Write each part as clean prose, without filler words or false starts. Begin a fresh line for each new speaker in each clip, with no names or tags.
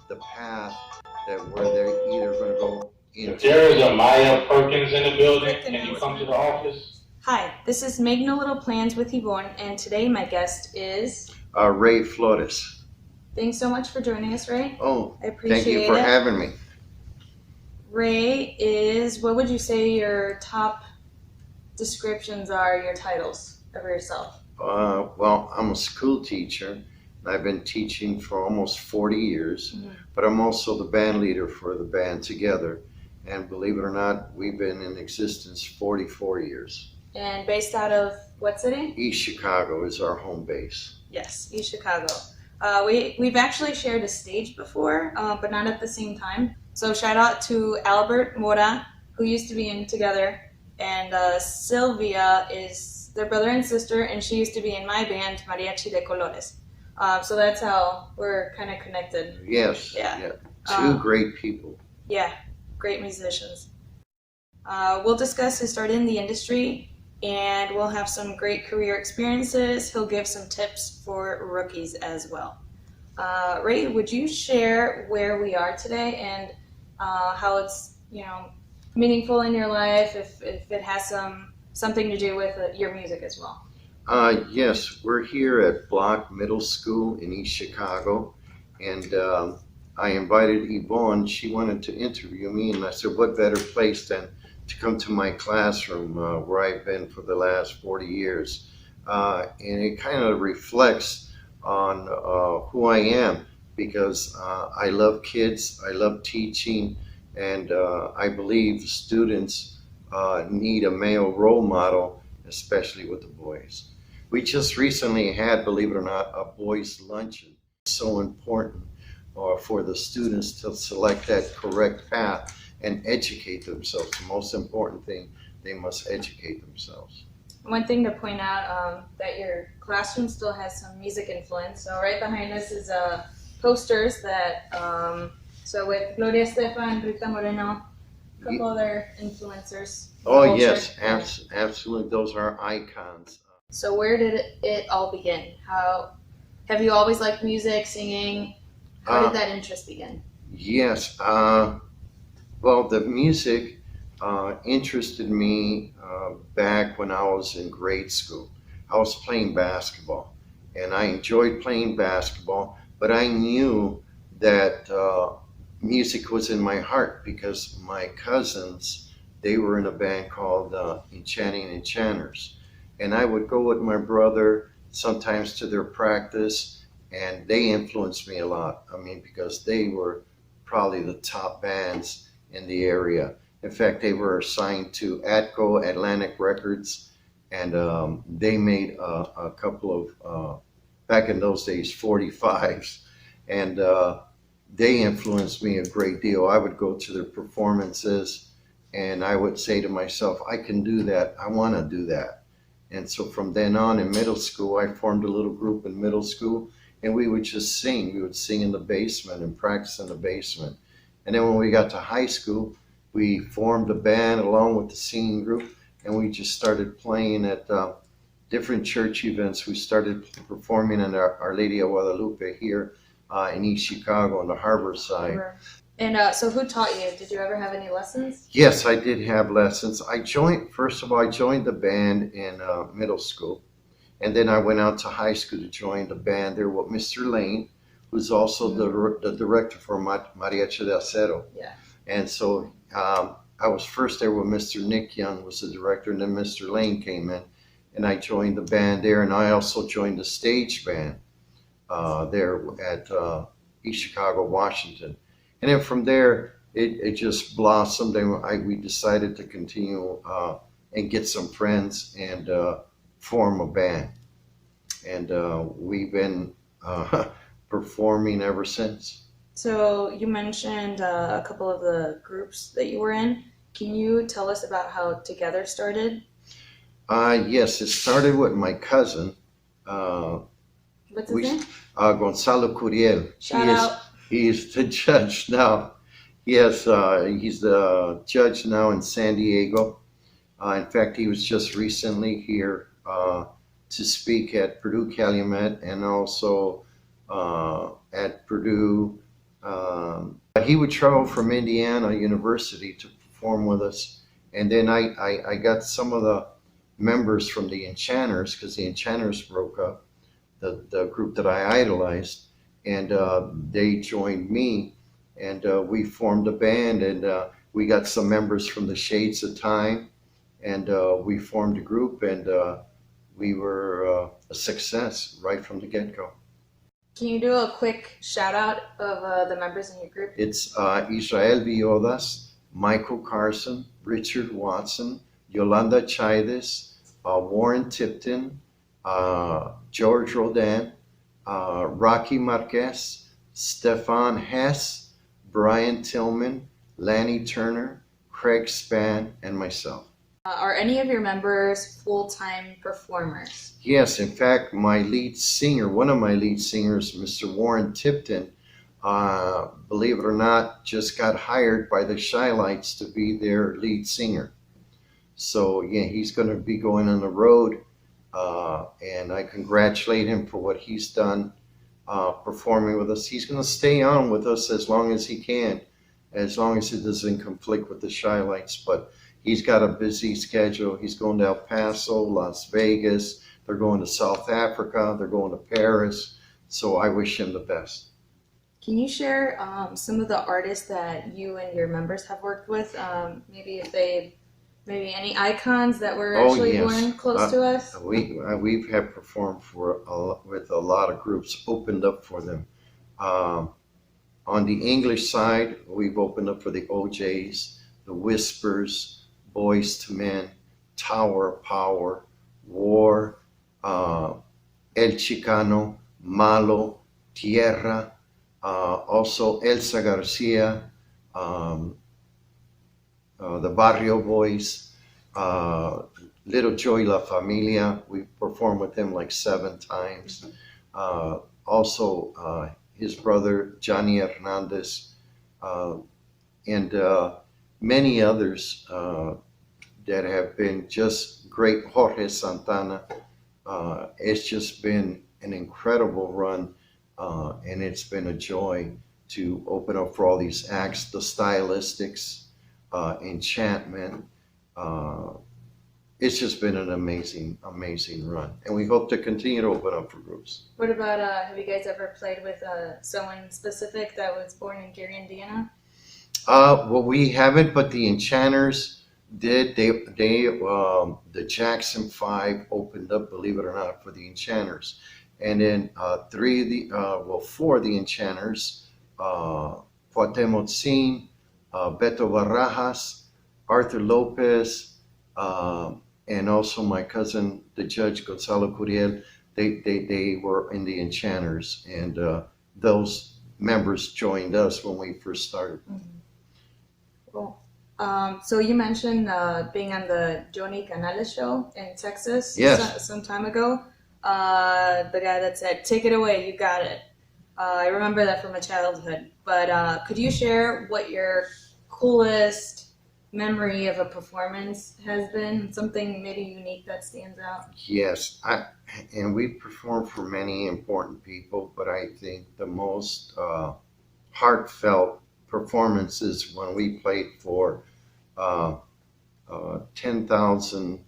the path that where they're either going to go into.
There is a Maya Perkins in the building. Can you come to the office?
Hi, this is Make No Little Plans with Ivonne, and today my guest is
Ray Flores.
Thanks so much for joining us, Ray.
Oh,
I appreciate it.
thank you for having me.
Ray is, what would you say your top descriptions are, your titles of yourself?
Well, I'm a school teacher. I've been teaching for almost 40 years, but I'm also the band leader for the band Together. And believe it or not, we've been in existence 44 years.
And based out of what city?
East Chicago is our home base.
Yes, East Chicago. We've actually shared a stage before, but not at the same time. So shout out to Albert Mora, who used to be in Together, and Sylvia is their brother and sister, and she used to be in my band, Mariachi de Colores. So that's how we're kind of connected.
Yes.
Yeah.
Two great people.
Yeah, great musicians. We'll discuss his start in the industry, and we'll have some great career experiences. He'll give some tips for rookies as well. Ray, would you share where we are today and how it's meaningful in your life, if it has something to do with your music as well?
Yes, we're here at Block Middle School in East Chicago, and I invited Ivonne. She wanted to interview me, and I said, what better place than to come to my classroom where I've been for the last 40 years. And it kind of reflects on who I am, because I love kids, I love teaching, and I believe students need a male role model, especially with the boys. We just recently had, believe it or not, a boys luncheon. It's so important for the students to select that correct path and educate themselves. The most important thing, they must educate themselves.
One thing to point out, that your classroom still has some music influence. So right behind us is posters that, so with Gloria Estefan, Rita Moreno, a couple other influencers.
Oh yes, absolutely, those are icons.
So where did it all begin? How have you always liked music, singing? How did that interest begin?
Yes, well, the music interested me back when I was in grade school. I was playing basketball, and I enjoyed playing basketball, but I knew that music was in my heart because my cousins, they were in a band called Enchanting Enchanters. And I would go with my brother sometimes to their practice, and they influenced me a lot. I mean, because they were probably the top bands in the area. In fact, they were assigned to Atco Atlantic Records, and they made a couple of, back in those days, 45s. And they influenced me a great deal. I would go to their performances, and I would say to myself, I can do that. I want to do that. And so from then on in middle school, I formed a little group in middle school, and we would just sing. We would sing in the basement and practice in the basement. And then when we got to high school, we formed a band along with the singing group, and we just started playing at different church events. We started performing in Our Lady of Guadalupe here in East Chicago on the harbor side.
And so who taught you? Did you ever have any lessons?
Yes, I did have lessons. First of all, I joined the band in middle school, and then I went out to high school to join the band there with Mr. Lane, who's also the director for Mariachi de Acero.
Yeah.
And so I was first there with Mr. Nick Young was the director, and then Mr. Lane came in, and I joined the band there, and I also joined the stage band there at East Chicago, Washington. And then from there, it just blossomed, and we decided to continue and get some friends and form a band. And we've been performing ever since.
So you mentioned a couple of the groups that you were in. Can you tell us about how Together started?
Yes, it started with my cousin.
What's his name?
Gonzalo Curiel.
Shout out.
He's the judge now. Yes, he's the judge now in San Diego. In fact, he was just recently here to speak at Purdue Calumet and also at Purdue he would travel from Indiana University to perform with us. And then I got some of the members from the Enchanters, because the Enchanters broke up, the group that I idolized, and they joined me, and we formed a band, and we got some members from the Shades of Time, and we formed a group, and we were a success right from the get-go.
Can you do a quick shout out of the members in your group?
It's Israel Viodas, Michael Carson, Richard Watson, Yolanda Chaides, Warren Tipton, George Rodan, Rocky Marquez, Stefan Hess, Brian Tillman, Lanny Turner, Craig Spann, and myself.
Are any of your members full-time performers?
Yes, in fact, my lead singer, one of my lead singers, Mr. Warren Tipton, believe it or not, just got hired by the Shylights to be their lead singer. So yeah, he's going to be going on the road, and I congratulate him for what he's done performing with us. He's going to stay on with us as long as he can, as long as it doesn't conflict with the Shylights. But he's got a busy schedule. He's going to El Paso, Las Vegas. They're going to South Africa. They're going to Paris. So I wish him the best.
Can you share some of the artists that you and your members have worked with? Maybe any icons that were actually born close to us?
We've had performed with a lot of groups, opened up for them. On the English side, we've opened up for the OJs, the Whispers, Boyz II Men, Tower of Power, War, El Chicano, Malo, Tierra, also Elsa Garcia, the Barrio Boyz, Little Joy La Familia. We performed with them like 7 times. Also, his brother Johnny Hernandez, and many others that have been just great. Jorge Santana. It's just been an incredible run, and it's been a joy to open up for all these acts. The Stylistics, Enchantment. It's just been an amazing run, and we hope to continue to open up for groups.
What about, have you guys ever played with someone specific that was born in Gary, Indiana?
Well, we haven't, but the Enchanters did. The Jackson 5 opened up, believe it or not, for the Enchanters, and then 4 of the Enchanters, Cuauhtemoc Sin, Beto Barajas, Arthur Lopez, and also my cousin, the Judge Gonzalo Curiel. They were in the Enchanters, and those members joined us when we first started.
Mm-hmm. Cool. So you mentioned being on the Johnny Canales show in Texas.
Yes.
Some time ago. The guy that said, "Take it away, you got it." I remember that from my childhood. But could you share what your coolest memory of a performance has been? Something maybe unique that stands out?
Yes, and we performed for many important people, but I think the most heartfelt performances when we played for 10,000.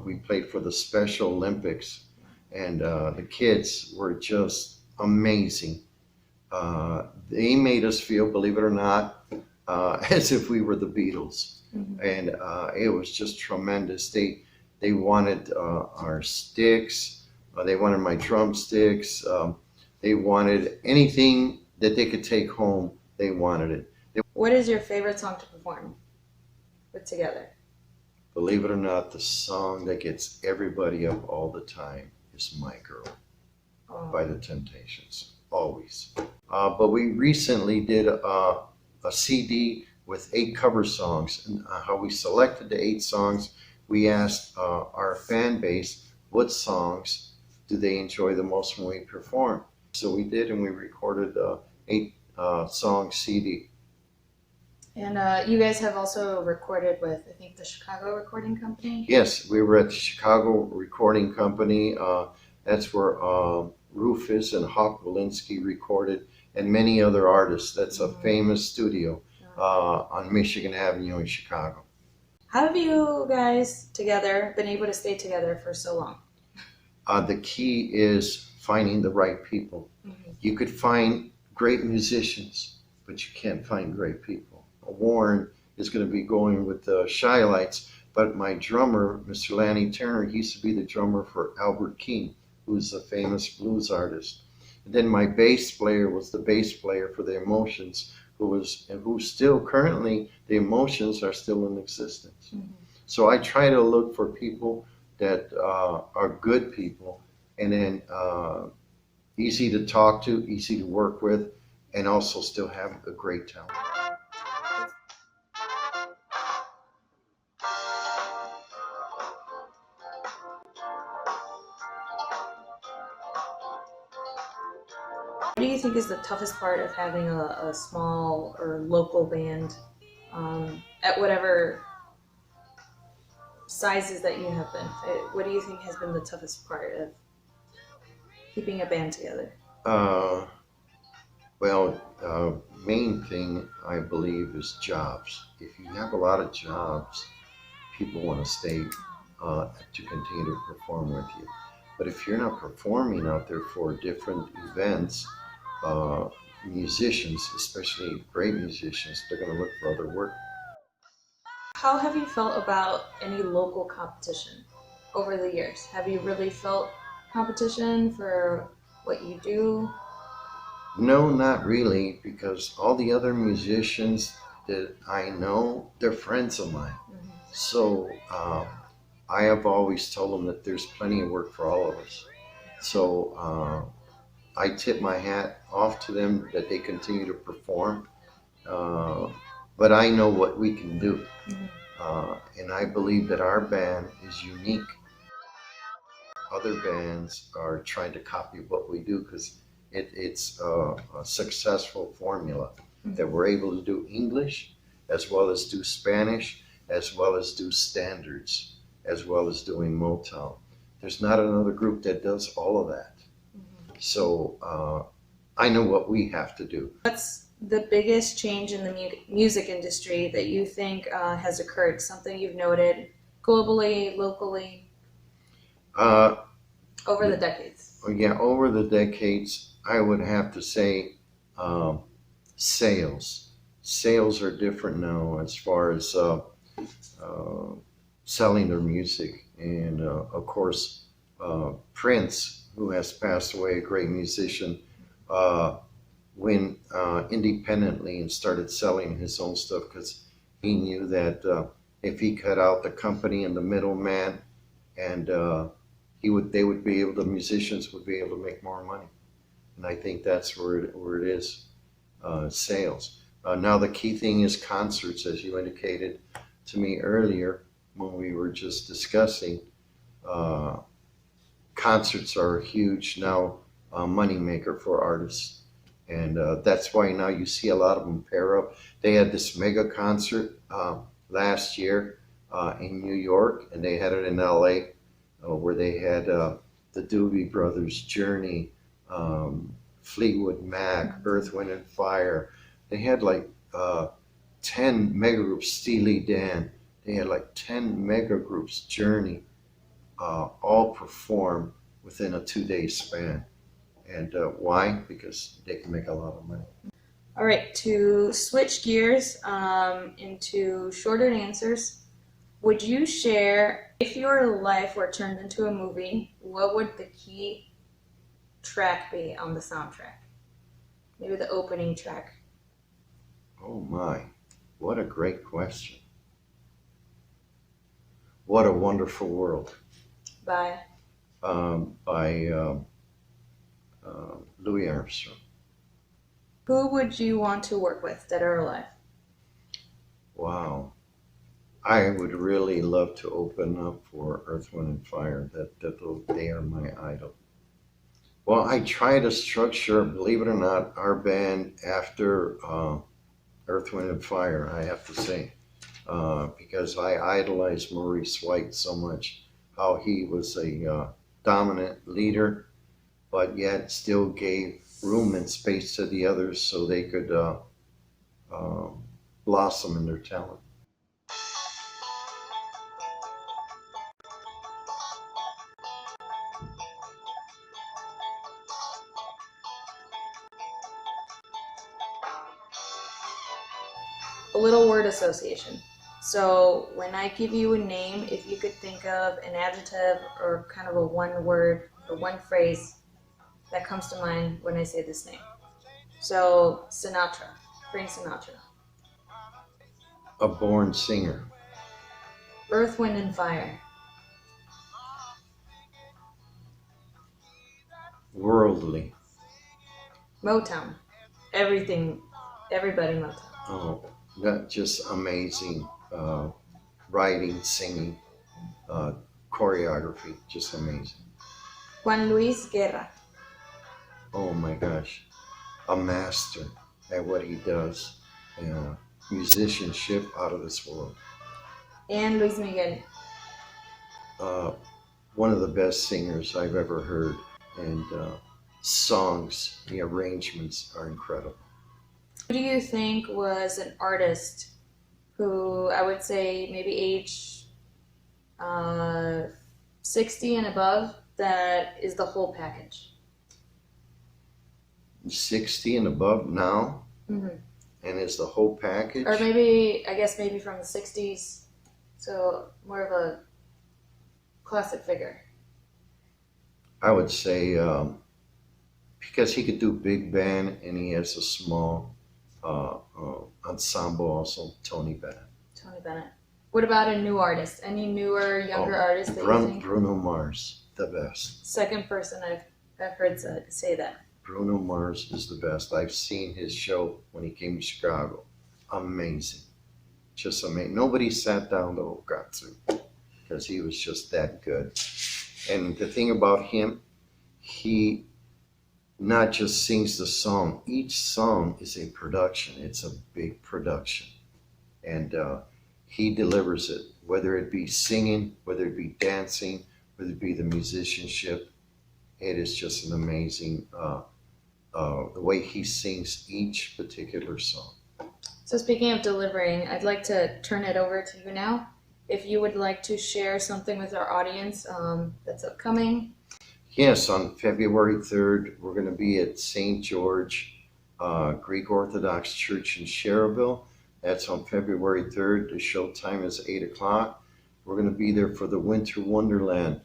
We played for the Special Olympics, and the kids were just amazing. They made us feel, believe it or not, as if we were the Beatles. Mm-hmm. And it was just tremendous. They wanted our sticks, they wanted my drumsticks, they wanted anything that they could take home, they wanted it.
What is your favorite song to perform with together?
Believe it or not, the song that gets everybody up all the time is My Girl by The Temptations, always. But we recently did a CD with 8 cover songs, and how we selected the 8 songs, we asked our fan base what songs do they enjoy the most when we perform. So we did, and we recorded 8 song CD.
And you guys have also recorded with, I think, the Chicago Recording Company?
Yes, we were at the Chicago Recording Company. That's where Rufus and Hawk Walensky recorded. and many other artists. That's a famous studio on Michigan Avenue in Chicago.
How have you guys together been able to stay together for so long?
The key is finding the right people. You could find great musicians, but you can't find great people. Warren is going to be going with the Shy Lights, but my drummer, Mr. Lanny Turner, he used to be the drummer for Albert King, who's a famous blues artist. And then my bass player was the bass player for the Emotions, who still currently, the Emotions are still in existence. So I try to look for people that are good people, and then easy to talk to, easy to work with, and also still have a great talent.
What do you think is the toughest part of having a small or local band at whatever sizes that you have been? What do you think has been the toughest part of keeping a band together?
Main thing I believe is jobs. If you have a lot of jobs, people want to stay to continue to perform with you. But if you're not performing out there for different events, musicians, especially great musicians, they're going to look for other work.
How have you felt about any local competition over the years? Have you really felt competition for what you do?
No, not really, because all the other musicians that I know, they're friends of mine. So I have always told them that there's plenty of work for all of us. So I tip my hat off to them that they continue to perform. But I know what we can do. And I believe that our band is unique. Other bands are trying to copy what we do because it's a successful formula that we're able to do English as well as do Spanish, as well as do standards, as well as doing Motown. There's not another group that does all of that. So I know what we have to do.
What's the biggest change in the music industry that you think has occurred? Something you've noted globally, locally, over the decades?
Yeah, over the decades, I would have to say sales. Sales are different now as far as selling their music. And of course, Prince, who has passed away, a great musician, went independently and started selling his own stuff because he knew that if he cut out the company and the middleman, and the musicians would be able to make more money. And I think that's where it is, sales. Now the key thing is concerts, as you indicated to me earlier when we were just discussing. Concerts are a huge now moneymaker for artists. And that's why now you see a lot of them pair up. They had this mega concert last year in New York, and they had it in LA, where they had the Doobie Brothers, Journey, Fleetwood Mac, Earth, Wind and Fire. They had like 10 mega groups, Steely Dan. They had like 10 mega groups, Journey, all perform within a 2-day span. And why? Because they can make a lot of money.
All right, to switch gears into shorter answers, would you share, if your life were turned into a movie, what would the key track be on the soundtrack? Maybe the opening track.
Oh my, what a great question. What a Wonderful World.
By
Louis Armstrong.
Who would you want to work with, dead or alive?
Wow. I would really love to open up for Earth, Wind and Fire. They are my idol. Well, I try to structure, believe it or not, our band after Earth, Wind and Fire, I have to say. Because I idolize Maurice White so much, how he was a dominant leader, but yet still gave room and space to the others so they could blossom in their talent.
A little word association. So when I give you a name, if you could think of an adjective or kind of a one word or one phrase that comes to mind when I say this name. So Sinatra, Frank Sinatra.
A born singer.
Earth, Wind, and Fire.
Worldly.
Motown. Everybody Motown.
Oh, that just amazing. Writing, singing, choreography, just amazing.
Juan Luis Guerra.
Oh my gosh, a master at what he does. Musicianship out of this world.
And Luis Miguel.
One of the best singers I've ever heard, and songs, the arrangements are incredible.
Who do you think was an artist who I would say maybe age 60 and above that is the whole package?
60 and above now,
Mm-hmm.
and is the whole package.
Or maybe, I guess maybe from the 60s, so more of a classic figure.
I would say because he could do big band and he has a small ensemble also, Tony Bennett.
Tony Bennett. What about a new artist? Any newer, younger artist that you think?
Bruno Mars, the best.
Second person I've heard say that.
Bruno Mars is the best. I've seen his show when he came to Chicago. Amazing. Just amazing. Nobody sat down to got to because he was just that good. And the thing about him, he not just sings the song. Each song is a production. It's a big production. And he delivers it, whether it be singing, whether it be dancing, whether it be the musicianship. It is just an amazing, the way he sings each particular song.
So speaking of delivering, I'd like to turn it over to you now. If you would like to share something with our audience that's upcoming.
Yes, on February 3rd, we're going to be at St. George Greek Orthodox Church in Schererville. That's on February 3rd. The show time is 8 o'clock. We're going to be there for the Winter Wonderland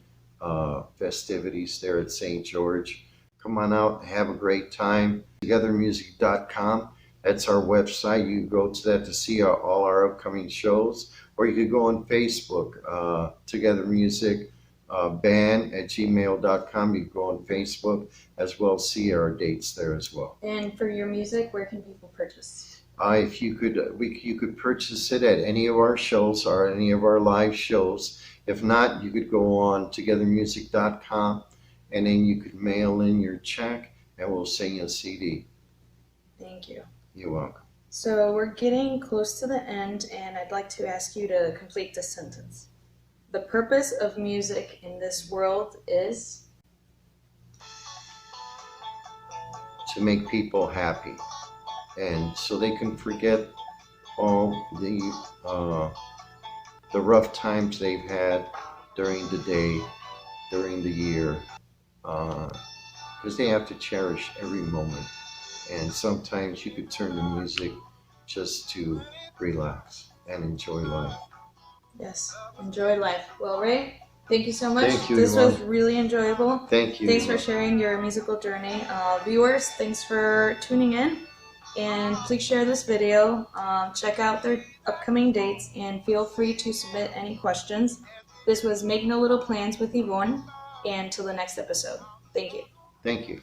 festivities there at St. George. Come on out, have a great time. Togethermusic.com. That's our website. You can go to that to see all our upcoming shows. Or you could go on Facebook, Together Music Band at gmail.com. You can go on Facebook as well, see our dates there as well.
And for your music, where can people purchase?
If you could purchase it at any of our shows or any of our live shows. If not, you could go on togethermusic.com and then you could mail in your check and we'll send you a CD.
Thank you.
You're welcome.
So we're getting close to the end, and I'd like to ask you to complete this sentence. The purpose of music in this world is?
To make people happy, and so they can forget all the rough times they've had during the day, during the year, because they have to cherish every moment. And sometimes you could turn to music just to relax and enjoy life.
Yes, enjoy life. Well, Ray, thank you so much.
Thank you,
This
Ivonne.
was really enjoyable.
Thank you.
Thanks for
Ivonne.
sharing your musical journey. Viewers, thanks for tuning in. And please share this video. Check out their upcoming dates and feel free to submit any questions. This was Making a Little Plans with Ivonne. And till the next episode. Thank you.
Thank you.